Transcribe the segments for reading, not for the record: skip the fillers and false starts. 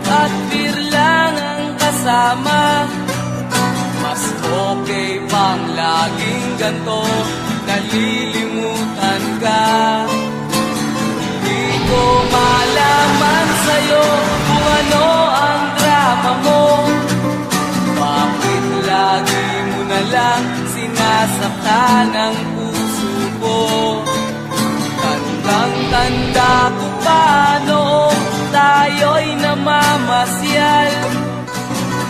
at beer lang ang kasama. Mas okay pang laging ganto, nalilimutan ka. Di ko malaman sa'yo kung ano ang drama mo. Bakit lagi mo na lang sinasaktan ang puso ko? Tandang-tanda ko pa noong tayo'y namamasyal.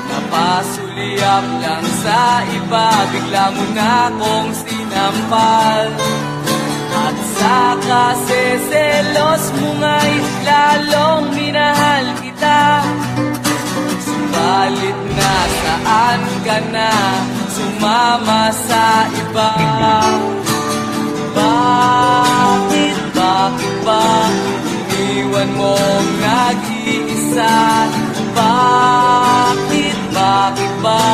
Napasulyap lang sa iba, bigla mo na akong sinampal. At sa kaseselos mo nga'y lalong minahal kita. Subalit nasaan ka na, sumama sa iba. Bakit ba iniwan mong nag-iisa? Bakit ba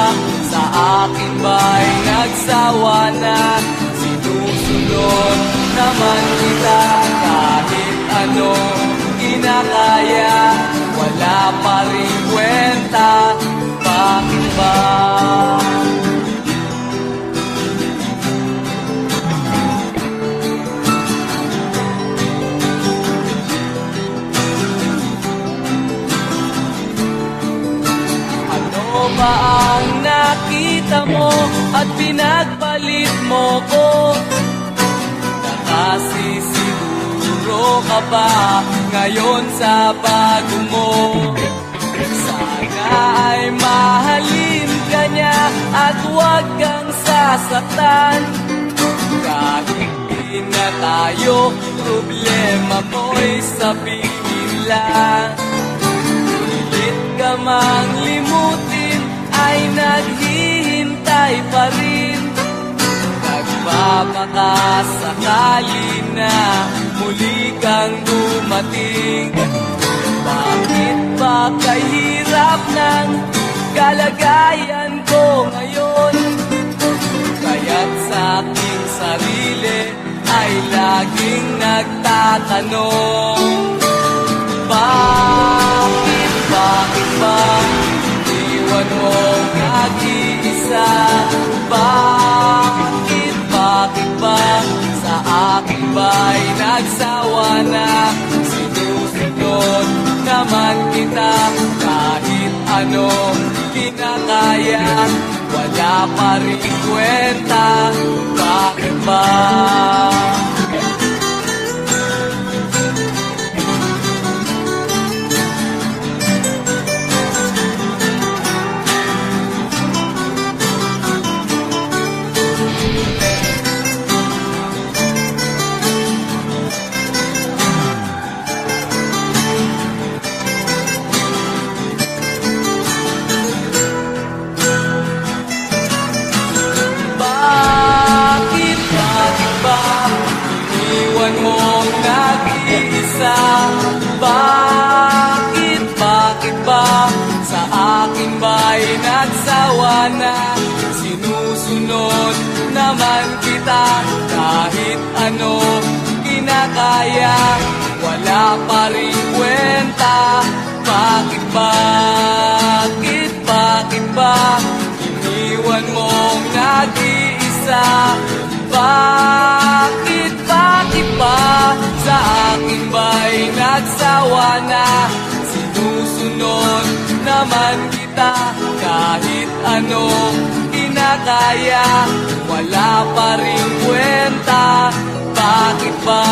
sa akin ba'y nagsawa na? Sinusunod naman kita kahit ano kinakaya, wala pa rin kwenta. Bakit ba? Ba ang nakita mo at pinagpalit mo ko? Nakasisiguro ka ba ngayon sa bago mo? Sana ay mahalin ka niya at huwag kang sasaktan. Kahit di na tayo, problema mo'y sabihin lang. Pilit ka mang limutin ay naghihintay pa rin. Nagpapakasakali na muli kang dumating. Bakit ba kahirap ng kalagayan ko ngayon? Kaya't sa aking sarili ay laging nagtatanong. Bakit ba iniwan mong nag-iisa? Bakit ba sa akin ba'y nagsawa na? Sinusunod naman kita kahit ano kinakaya, wala pa rin kwenta. Bakit ba? Bakit ba sa akin ba'y nagsawa na? Sinusunod naman kita kahit ano kinakaya, wala pa rin kwenta. Bakit ba iniwan mong nag-iisa? Bakit ba sa akin ba'y nagsawa na? Sinusunod naman kita kahit ano kinakaya, wala pa rin kwenta. Bakit ba?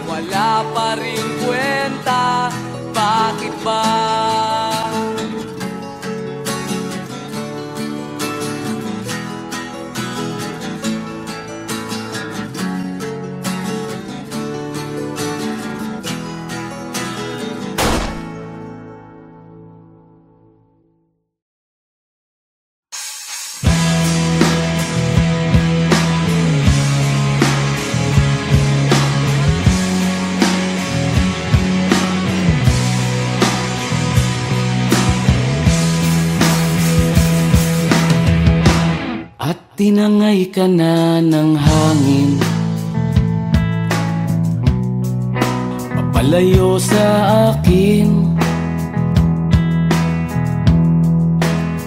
Wala pa rin kwenta. Bakit ba? tinangay ka na ng hangin, papalayo sa akin.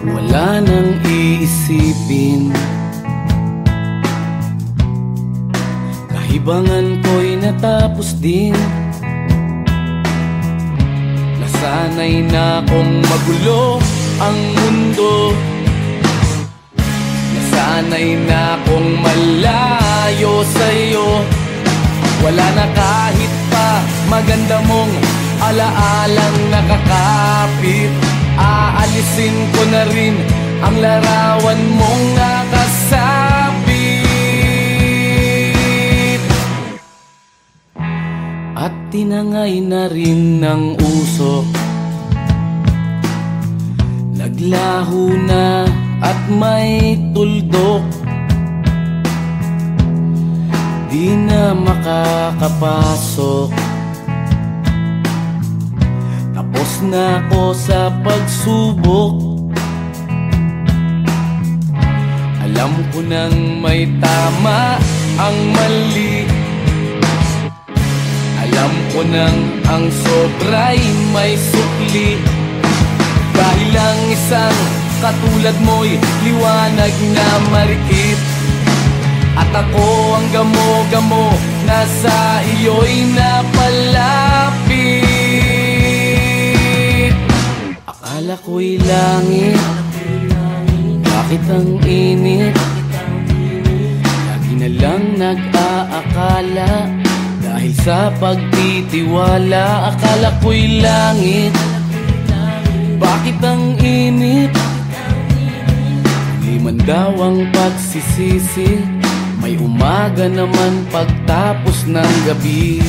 Wala nang iisipin, kahibangan ko'y natapos din. Nasanay na kong magulo ang mundo, nasanay na kong malayo sa'yo. Wala na kahit pa maganda mong alaalang nakakapit. Aalisin ko na rin ang larawan mong nakasabit. At tinangay na rin ng usok, naglaho na at may tuldok. Di na makakapasok, tapos na ako sa pagsubok. Alam ko nang may tama ang mali, alam ko nang ang sobra'y may sukli. Dahil lang isang katulad mo'y liwanag na marikit, at ako ang gamo-gamo na sa iyo'y napalapit. Akala ko'y langit, bakit ang init? Lagi na lang nag-aakala, dahil sa pagtitiwala. Akala ko'y langit, bakit ang init? Di man daw ang pagsisisi, may umaga naman pagtapos ng gabi.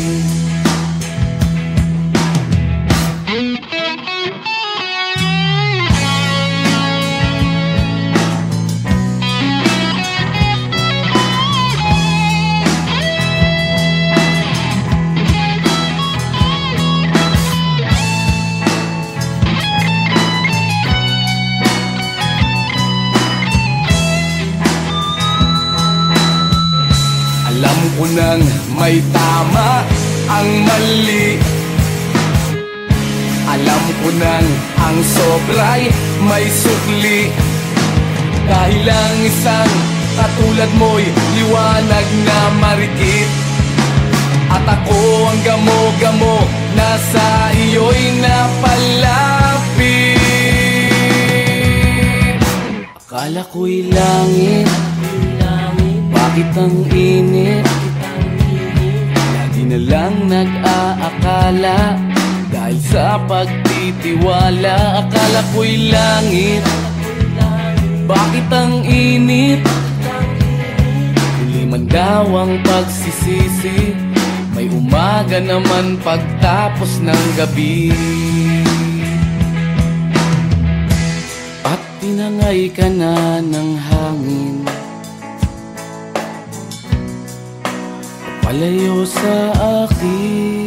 Alam ko nang may tama ang mali, alam ko nang ang sobra'y may sukli. Dahil lang isang katulad mo'y liwanag na marikit, at ako ang gamo-gamo na sa iyo'y napalapit. Akala ko'y langit, bakit ang init? Lagi na lang nag-aakala, dahil sa pagtitiwala. Akala ko'y langit, bakit ang init? Huli man daw ang pagsisisi, may umaga naman pagtapos ng gabi. At tinangay ka na ng hangin, palayo sa akin.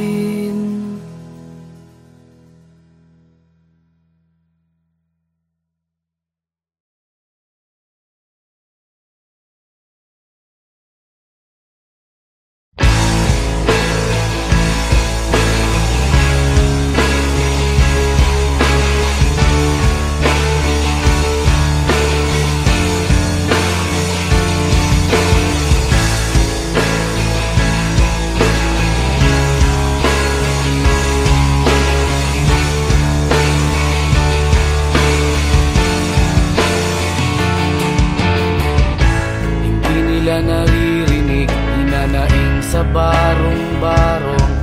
Naririnig, hinanaing sa barong-barong,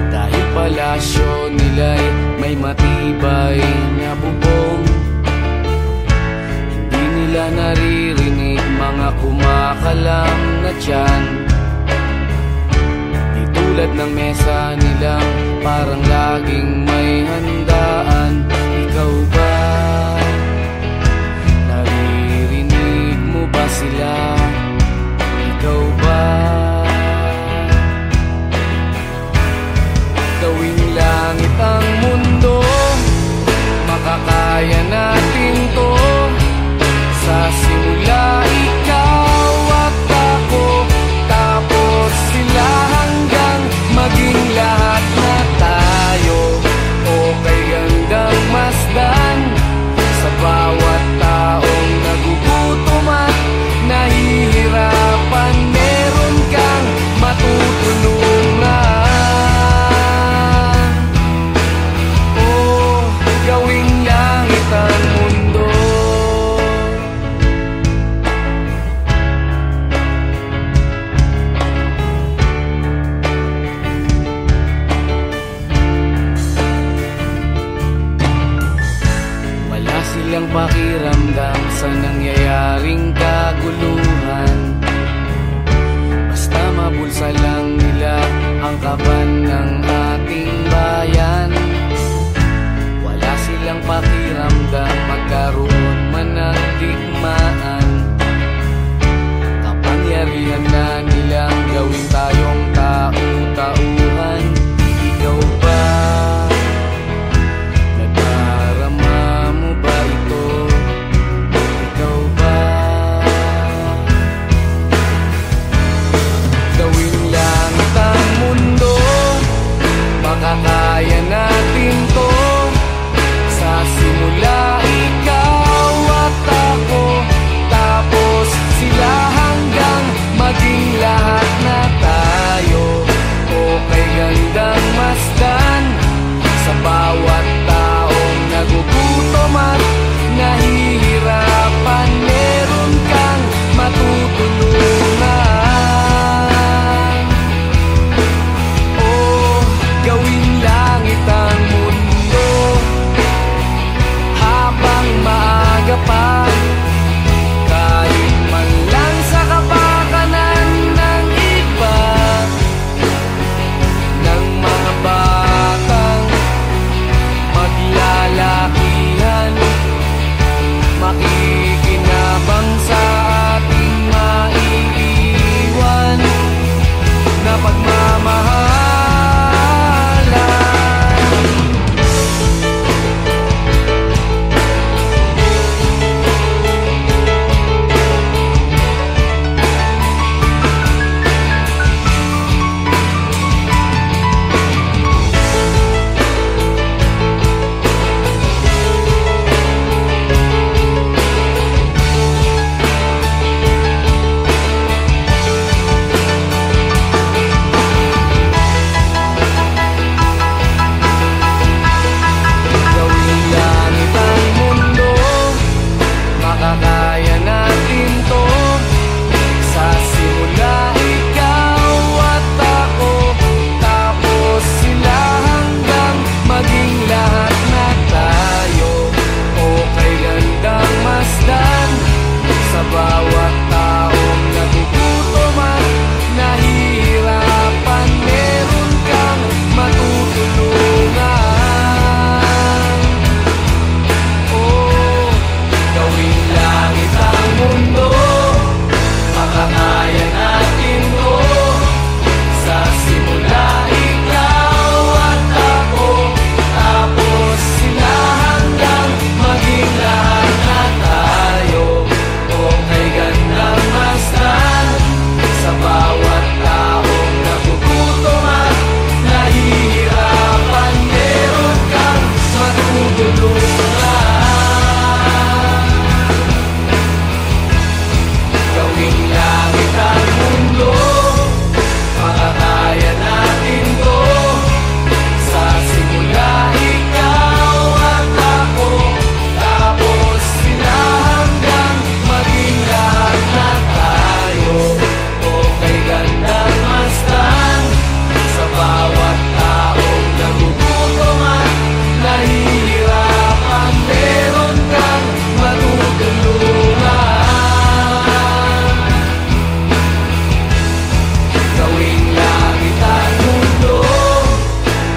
dahil palasyo nila'y may matibay na bubong. Hindi nila naririnig mga kumakalam na tiyan, di tulad ng mesa nilang parang laging may handaan. Ikaw ba? Naririnig mo ba sila? Ikaw ba? Gawing langit ang mundo, makakaya natin to. Sa simula pakiramdam sa nangyayaring kaguluhan. Basta mabulsa lang nila ang kaban ng ating bayan. Wala silang pakiramdam magkaroon man ng digmaan. Kapangyarihan na nilang gawin tayong tau-tauhan. Ikaw ba? Nadarama mo ba ito? Ikaw ba? Gawin langit ang mundo, makakaya natin to. Sa simula ikaw at ako, tapos sila hanggang maging lahat na tayo. Okay gandang masdan sa bawat taong nagugutom at nahihirapan. Meron kang matutulungan. Oh, gawing langit ang mundo habang maaga pa. Kahit man lang sa kapakanan ng iba, ng mga batang maglalakihan, makikinabang sa ating maiiwan na pagmamahalan. Makakaya natin to. Sa simula ikaw at ako, tapos sila hanggang maging lahat na tayo. Okay gandang masdan sa bawat taong nagugutom at nahihirapan. Meron kang matutulungan. Oh, gawing langit ang mundo, makakaya natin to. Sa simula ikaw at ako, tapos sila hanggang maging lahat na tayo. Okay gandang masdan sa bawat taong nagugutom at nahihirapan. Meron kang matutulungan. Gawing langit ang mundo, makakaya natin to. Sa simula ikaw at ako, tapos sila hanggang maging lahat na tayo. Okay gandang masdan sa bawat taong nagugutom at nahihirapan. Meron kang matutulungan. Gawing langit ang mundo,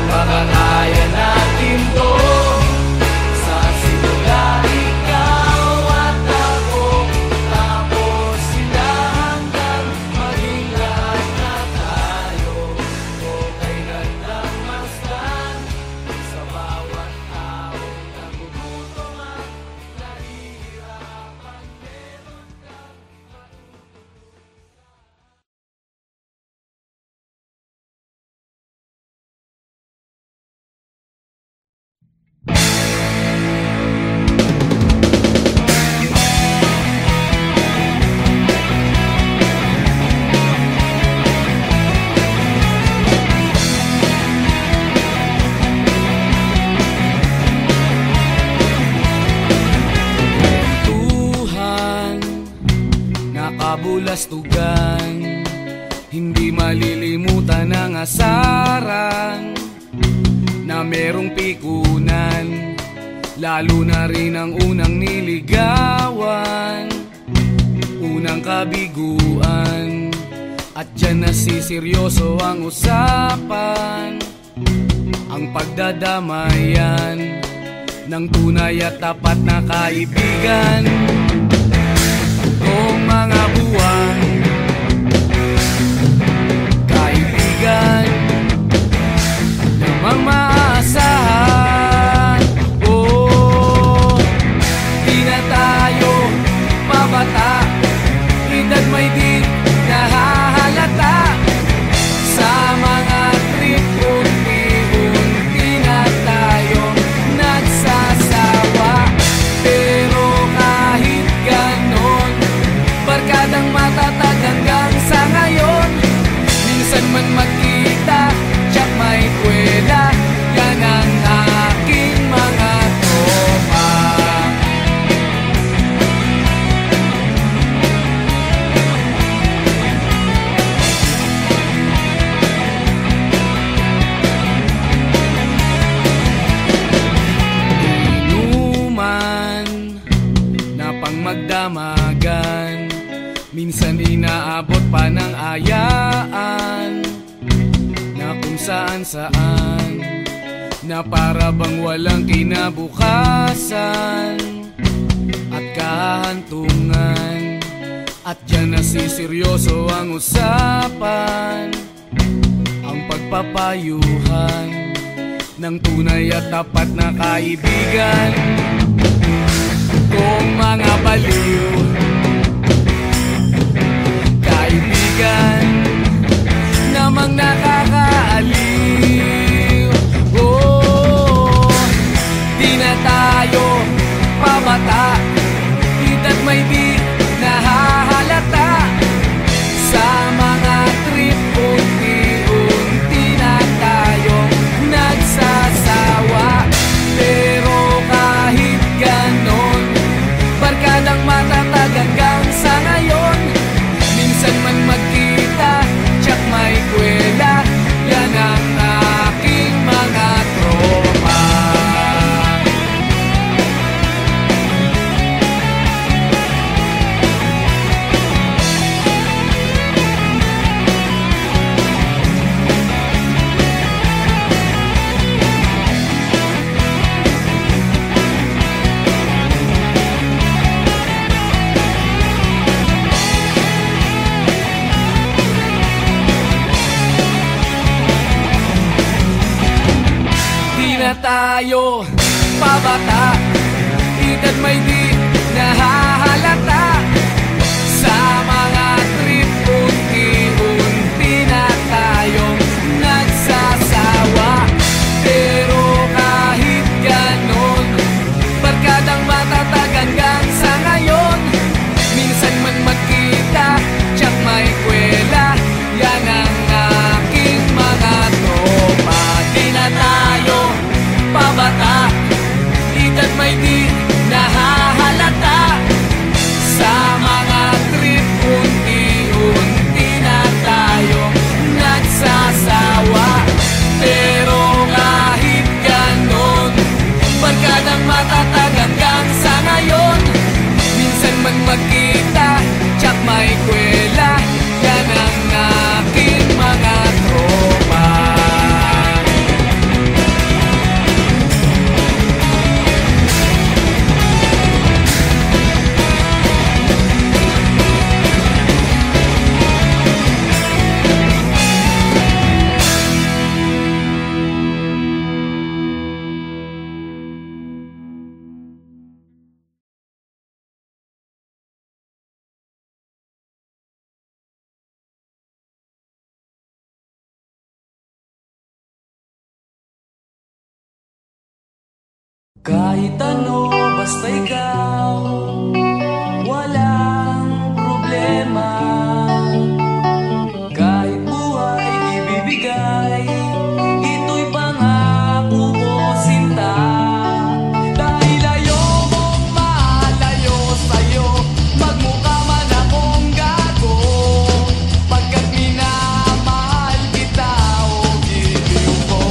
makakaya natin to. Sa simula ikaw at ako, tapos sila hanggang maging lahat na tayo. Okay gandang masdan sa bawat taong nagugutom at nahihirapan. Meron kang Tuhan, nakabulastugan, hindi malilimutan ang asaran na merong pikunan lalo na rin ang unang niligawan, unang kabiguan. At dyan nasiseryoso ang usapan, ang pagdadamayan ng tunay at tapat na kaibigan. Kung mga buwan, kaibigan namang maaasahan. Oh, di na tayo pabata, edad may di nahahalata. Sa mga trip unti-unti na tayo nagsasawa. Pero kahit ganon, barkadang matatag hanggang sa ngayon. Minsan man magkita, tsak may kwela, yan ang aking mga tropa. Inuman na pang magdamagan, minsan inaabot pa ng ayaan, na kung saan-saan, na para bang walang kinabukasan at kahantungan. At dyan nasiseryoso ang usapan, ang pagpapayuhan ng tunay at tapat na kaibigan. Kung mga baliw, kaibigan namang nakakaaliw. Oh, di na tayo pabata, edad may di nahahalata. Sa mga trip unti-unti na tayo nagsasawa. Pero kahit ganon, barkadang matatag hanggang sa ngayon. Minsan man magkita, tsak may kwela, yan ang aking mga tropa. Na tayo pabata, edad may di nahahalata. Sa mga trip unti-unti na tayong nagsasawa. Pero kahit ganon, barkadang matatag hanggang sa ngayon. Minsan man magkita, tsak may kwela, yan ang aking mga tropa. Di na tayo pabata, edad may di nahahalata. Sa mga trip unti-unti na tayo nagsasawa. Pero kahit ganon, barkadang matatag hanggang sa ngayon. Minsan man magkita, tsak may kwela, yan ang aking mga tropa. Kahit ano, basta ikaw, walang problema. Kahit buhay ibibigay, ito'y pangako ko, sinta. Dahil ayokong malayo sa'yo, magmukha man akong gago. Pagkat minamahal kita, o giliw ko.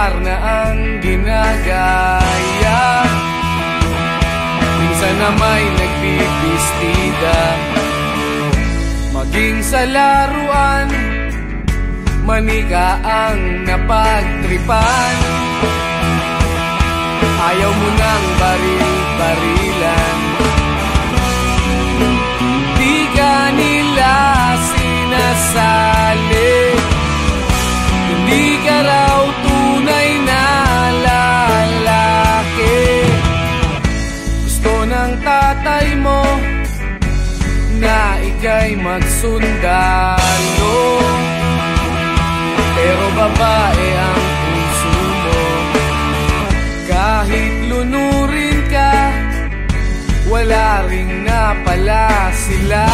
lugar na ang ginagaya. Minsan na may nagbibistida, maging sa laruan, manika ang napagtripan. Ayaw mo nang baril-barilan, di ka nila sinasali. Hindi ka raw tunay na lalaki. Gusto ng tatay mo na ika'y magsundalo, pero babae ang puso mo. Kahit lunurin ka, wala ring napala sila.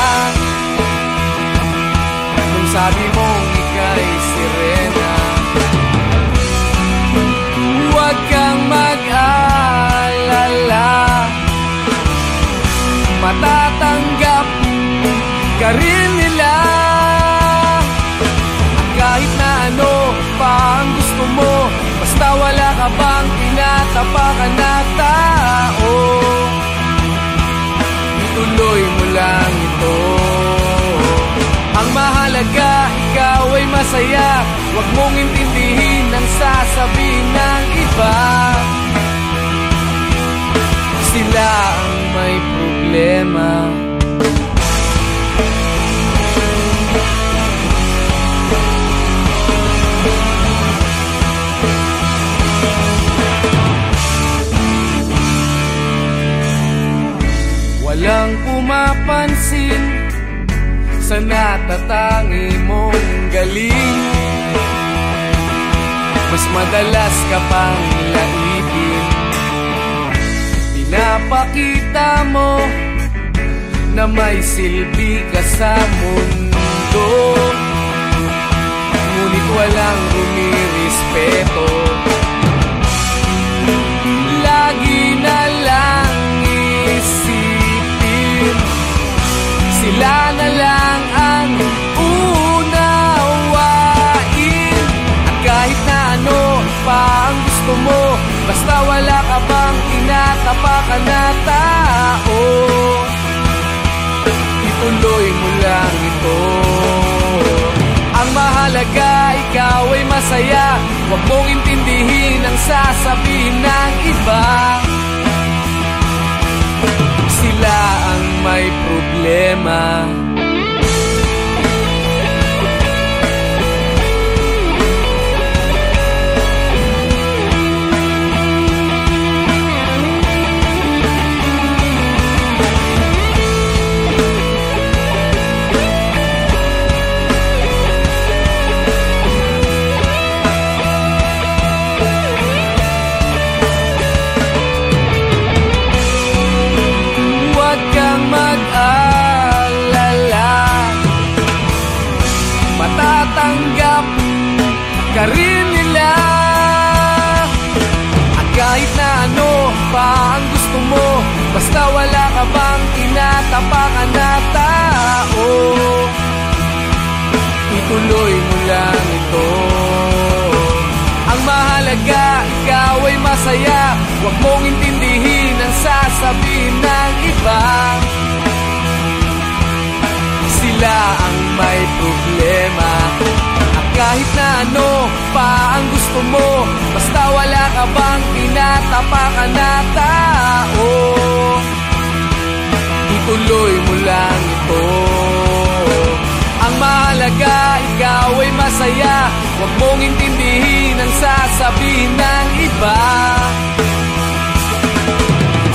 Nung sabi mong ika'y sirena, huwag kang mag-alala, matatanggap ka rin nila. At kahit na ano pa ang gusto mo, basta wala ka bang tinatapakan na tao, ituloy mo lang ito. Ang mahalaga, ikaw ay masaya. Huwag mong intindihin ang sasabihin ng iba. Sila ang may problema. Walang pumapansin sa natatangi mong galing. Mas madalas ka pang laipin, pinapakita mo na may silbi ka sa mundo. Ngunit walang rumirespeto, lagi na lang isipin sila na lang ang unawain. At kahit na ano pa ang gusto mo, basta wala ka bang tinatapakan na tao, ituloy mo lang ito. Ang mahalaga, ikaw ay masaya. Huwag mong intindihin ang sasabihin ng iba. Sila ang may problema. Matatanggap ka rin nila. At kahit na ano pa ang gusto mo, basta wala ka bang tinatapakan na tao, ituloy mo lang ito. Ang mahalaga, ikaw ay masaya. Huwag mong intindihin ang sasabihin ng iba. Sila ang may problema. At kahit na ano pa ang gusto mo, basta wala ka bang tinatapakan na tao, ituloy mo lang ito. Ang mahalaga, ikaw ay masaya. Huwag mong intindihin ang sasabihin ng iba.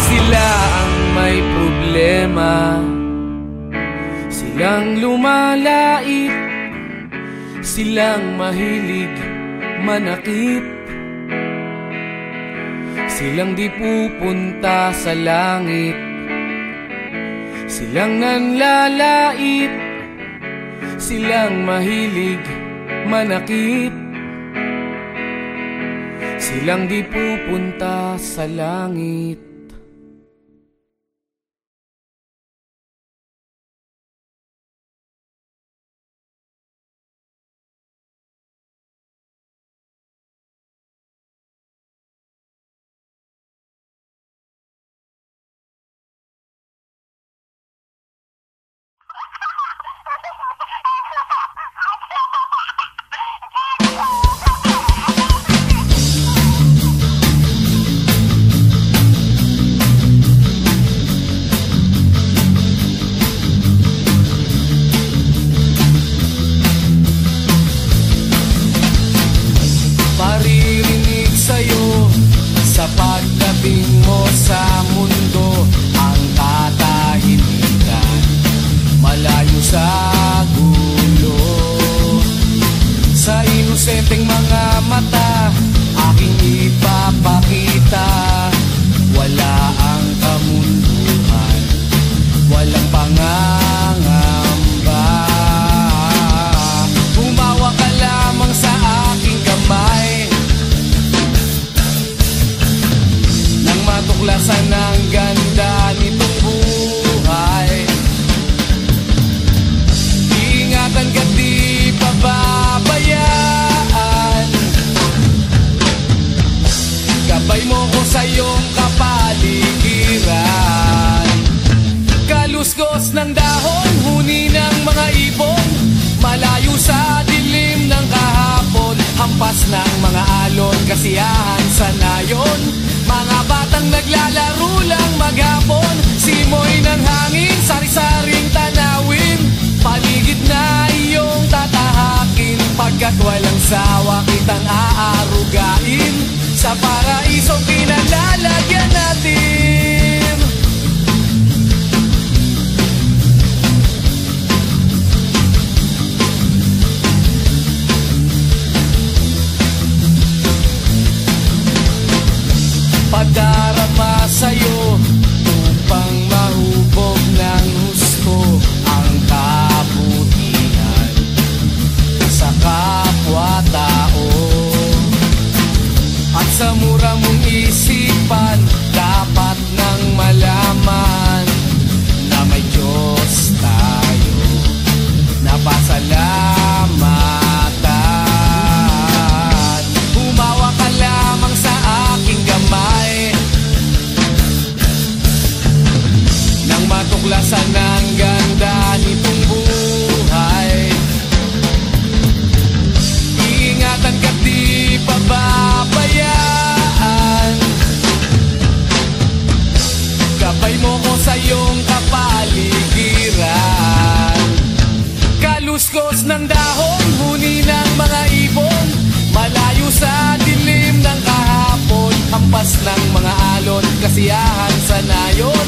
Sila ang may problema. Silang lumalait, silang mahilig manakit, silang di pupunta sa langit, silang nanlalait, silang mahilig manakit, silang di pupunta sa langit. matuklasan ang ganda nitong buhay. Ingatan ka, di pababayaan. Gabay mo ko sa iyong kapaligiran. Kaluskos ng dahon, huni ng mga ibon, malayo sa dilim ng kahapon. Hampas ng mga alon, kasiyahan sa nayon. Mga batang naglalaro lang maghapon. Simoy ng hangin, sari-saring tanawin. Paligid na iyong tatahakin. Pagkat walang sawa kitang aarugain. Sa paraisong pinalalagyan natin. Padarama sa'yo upang mahubog ng husto ang kabutihan sa kapwa-tao. At sa mura mong isipan, dapat nang malaman na may Diyos tayo na pasalamatan. Humawa ka lamang sa aking gamay nang matuklasan ang ganda nitong buhay. Iingatan ka, di pababayaan. Gabay mo ko sa iyong kapaligiran. Kaluskos ng dahon, huni ng mga ibon, malayo sa dilim ng kahapon. Hampas ng mga alon, kasiyahan sa nayon.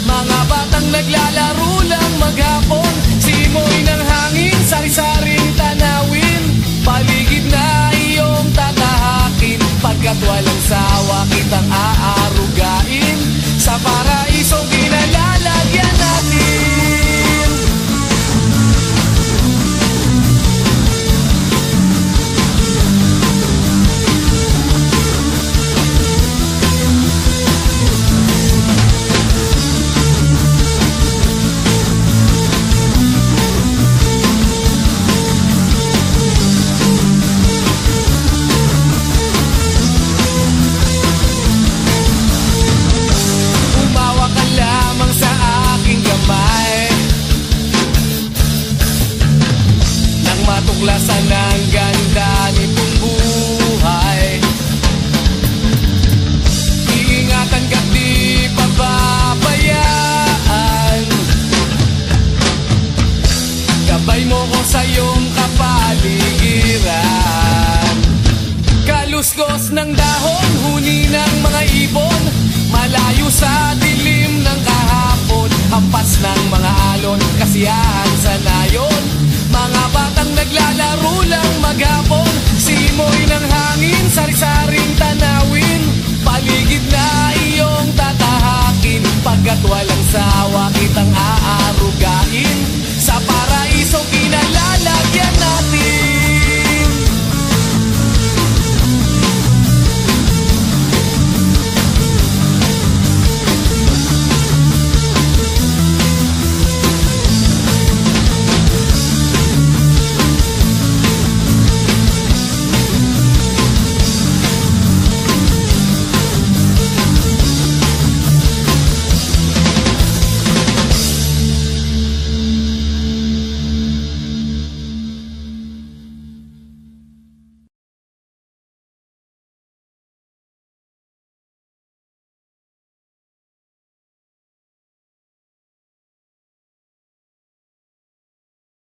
Mga batang naglalaro lang maghapon. Simoy ng hangin, sari-saring tanawin. Paligid na iyong tatahakin. Pagkat walang sawa kitang aarugain. Sa paraisong pinalalagyan natin. Matuklasan ang ganda nitong buhay. Iingatan ka, di pababayaan. Gabay mo ko sa iyong kapaligiran. Kaluskos ng dahon,